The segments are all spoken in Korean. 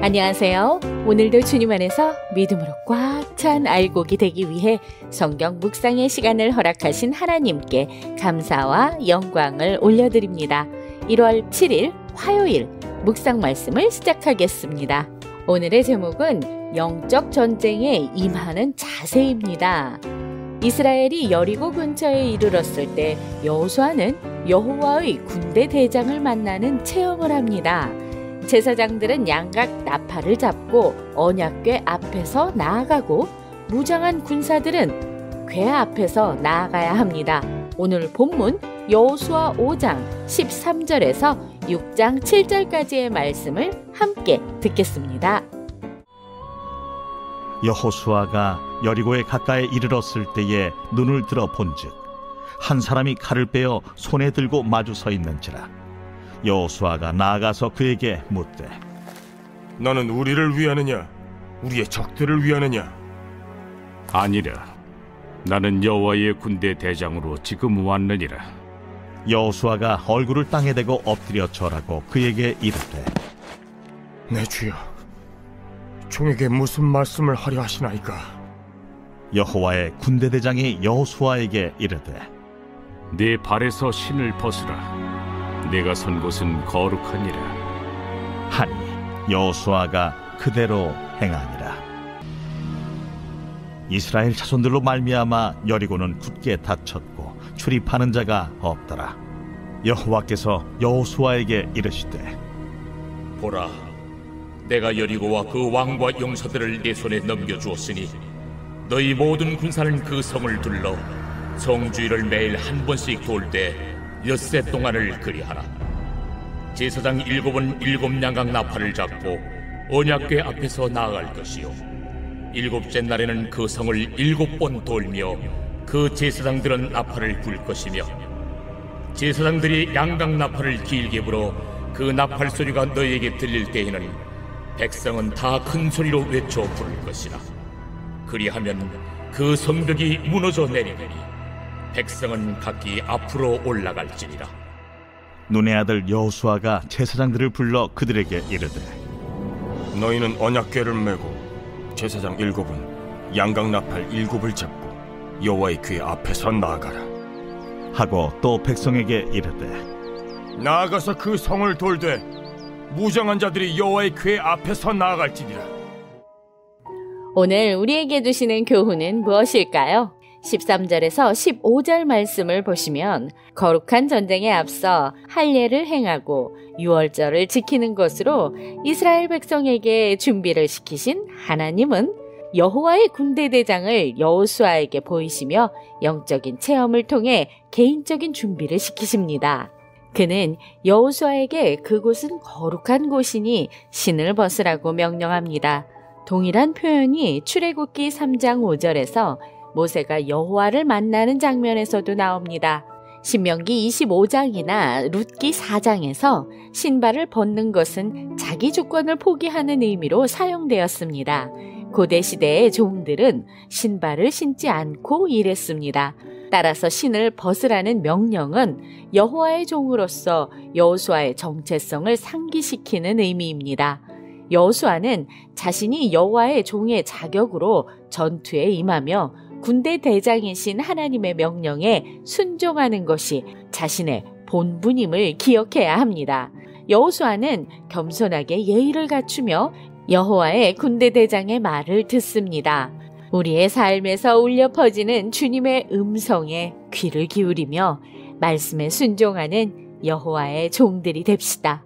안녕하세요. 오늘도 주님 안에서 믿음으로 꽉 찬 알곡이 되기 위해 성경 묵상의 시간을 허락하신 하나님께 감사와 영광을 올려드립니다. 1월 7일 화요일 묵상 말씀을 시작하겠습니다. 오늘의 제목은 영적 전쟁에 임하는 자세입니다. 이스라엘이 여리고 근처에 이르렀을 때 여호수아는 여호와의 군대 대장을 만나는 체험을 합니다. 제사장들은 양각 나팔을 잡고 언약궤 앞에서 나아가고 무장한 군사들은 궤 앞에서 나아가야 합니다. 오늘 본문 여호수아 5장 13절에서 6장 7절까지의 말씀을 함께 듣겠습니다. 여호수아가 여리고에 가까이 이르렀을 때에 눈을 들어 본즉 한 사람이 칼을 빼어 손에 들고 마주 서 있는지라. 여호수아가 나아가서 그에게 묻되 너는 우리를 위하느냐 우리의 적들을 위하느냐? 아니라 나는 여호와의 군대 대장으로 지금 왔느니라. 여호수아가 얼굴을 땅에 대고 엎드려 절하고 그에게 이르되 내 주여, 종에게 무슨 말씀을 하려 하시나이까? 여호와의 군대 대장이 여호수아에게 이르되 네 발에서 신을 벗으라. 내가 선 곳은 거룩하니라. 하니 여호수아가 그대로 행하니라. 이스라엘 자손들로 말미암아 여리고는 굳게 닫혔고 출입하는 자가 없더라. 여호와께서 여호수아에게 이르시되 보라, 내가 여리고와 그 왕과 용사들을 네 손에 넘겨주었으니 너희 모든 군사는 그 성을 둘러 성 주위를 매일 한 번씩 돌 때 엿새 동안을 그리하라. 제사장 7은 7 양각 나팔을 잡고 언약궤 앞에서 나아갈 것이요 7째 날에는 그 성을 7번 돌며 그 제사장들은 나팔을 불 것이며 제사장들이 양각 나팔을 길게 불어 그 나팔 소리가 너희에게 들릴 때에는 백성은 다 큰 소리로 외쳐 부를 것이라. 그리하면 그 성벽이 무너져 내리리니 백성은 각기 앞으로 올라갈지니라. 눈의 아들 여호수아가 제사장들을 불러 그들에게 이르되 너희는 언약궤를 메고 제사장 7은 양각 나팔 7을 잡고 여호와의 궤 앞에서 나아가라 하고 또 백성에게 이르되 나아가서 그 성을 돌되 무장한 자들이 여호와의 궤 앞에서 나아갈지니라. 오늘 우리에게 주시는 교훈은 무엇일까요? 13절에서 15절 말씀을 보시면 거룩한 전쟁에 앞서 할례를 행하고 유월절을 지키는 것으로 이스라엘 백성에게 준비를 시키신 하나님은 여호와의 군대 대장을 여호수아에게 보이시며 영적인 체험을 통해 개인적인 준비를 시키십니다. 그는 여호수아에게 그곳은 거룩한 곳이니 신을 벗으라고 명령합니다. 동일한 표현이 출애굽기 3장 5절에서 모세가 여호와를 만나는 장면에서도 나옵니다. 신명기 25장이나 룻기 4장에서 신발을 벗는 것은 자기 주권을 포기하는 의미로 사용되었습니다. 고대 시대의 종들은 신발을 신지 않고 일했습니다. 따라서 신을 벗으라는 명령은 여호와의 종으로서 여호수아의 정체성을 상기시키는 의미입니다. 여호수아는 자신이 여호와의 종의 자격으로 전투에 임하며 군대 대장이신 하나님의 명령에 순종하는 것이 자신의 본분임을 기억해야 합니다. 여호수아는 겸손하게 예의를 갖추며 여호와의 군대 대장의 말을 듣습니다. 우리의 삶에서 울려 퍼지는 주님의 음성에 귀를 기울이며 말씀에 순종하는 여호와의 종들이 됩시다.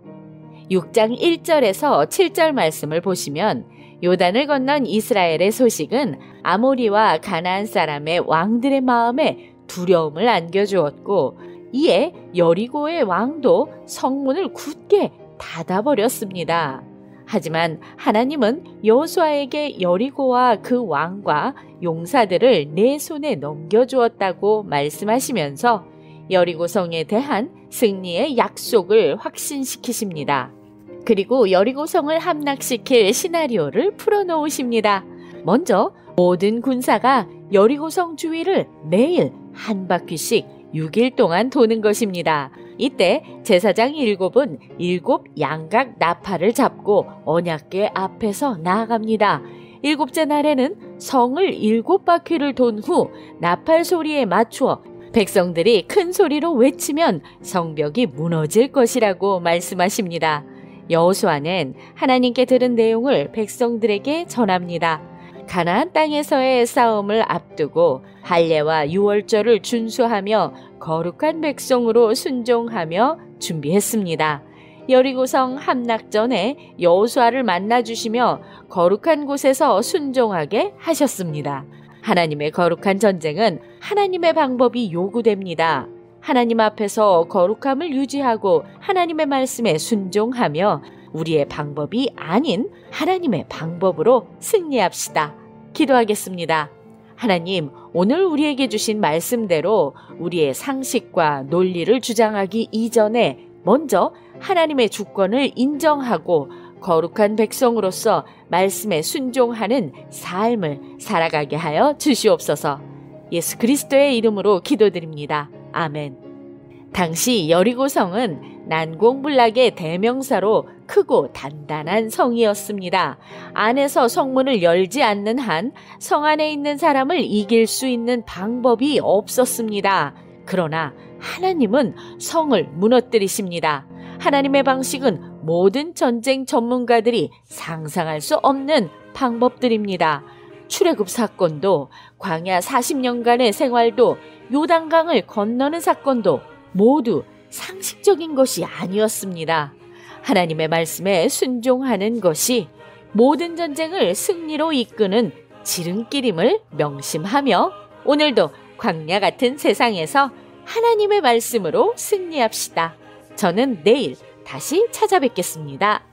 6장 1절에서 7절 말씀을 보시면 요단을 건넌 이스라엘의 소식은 아모리와 가나안 사람의 왕들의 마음에 두려움을 안겨주었고 이에 여리고의 왕도 성문을 굳게 닫아버렸습니다. 하지만 하나님은 여호수아에게 여리고와 그 왕과 용사들을 내 손에 넘겨주었다고 말씀하시면서 여리고 성에 대한 승리의 약속을 확신시키십니다. 그리고 여리고 성을 함락시킬 시나리오를 풀어놓으십니다. 먼저 모든 군사가 여리고 성 주위를 매일 한 바퀴씩 6일 동안 도는 것입니다. 이때 제사장 7은 7 양각 나팔을 잡고 언약궤 앞에서 나아갑니다. 7째 날에는 성을 7바퀴를 돈 후 나팔 소리에 맞추어 백성들이 큰 소리로 외치면 성벽이 무너질 것이라고 말씀하십니다. 여호수아는 하나님께 들은 내용을 백성들에게 전합니다. 가나안 땅에서의 싸움을 앞두고 할례와 유월절을 준수하며 거룩한 백성으로 순종하며 준비했습니다. 여리고성 함락 전에 여호수아를 만나주시며 거룩한 곳에서 순종하게 하셨습니다. 하나님의 거룩한 전쟁은 하나님의 방법이 요구됩니다. 하나님 앞에서 거룩함을 유지하고 하나님의 말씀에 순종하며 우리의 방법이 아닌 하나님의 방법으로 승리합시다. 기도하겠습니다. 하나님, 오늘 우리에게 주신 말씀대로 우리의 상식과 논리를 주장하기 이전에 먼저 하나님의 주권을 인정하고 거룩한 백성으로서 말씀에 순종하는 삶을 살아가게 하여 주시옵소서. 예수 그리스도의 이름으로 기도드립니다. 아멘. 당시 여리고성은 난공불락의 대명사로 크고 단단한 성이었습니다. 안에서 성문을 열지 않는 한 성 안에 있는 사람을 이길 수 있는 방법이 없었습니다. 그러나 하나님은 성을 무너뜨리십니다. 하나님의 방식은 모든 전쟁 전문가들이 상상할 수 없는 방법들입니다. 출애굽 사건도, 광야 40년간의 생활도, 요단강을 건너는 사건도 모두 상식적인 것이 아니었습니다. 하나님의 말씀에 순종하는 것이 모든 전쟁을 승리로 이끄는 지름길임을 명심하며 오늘도 광야 같은 세상에서 하나님의 말씀으로 승리합시다. 저는 내일 다시 찾아뵙겠습니다.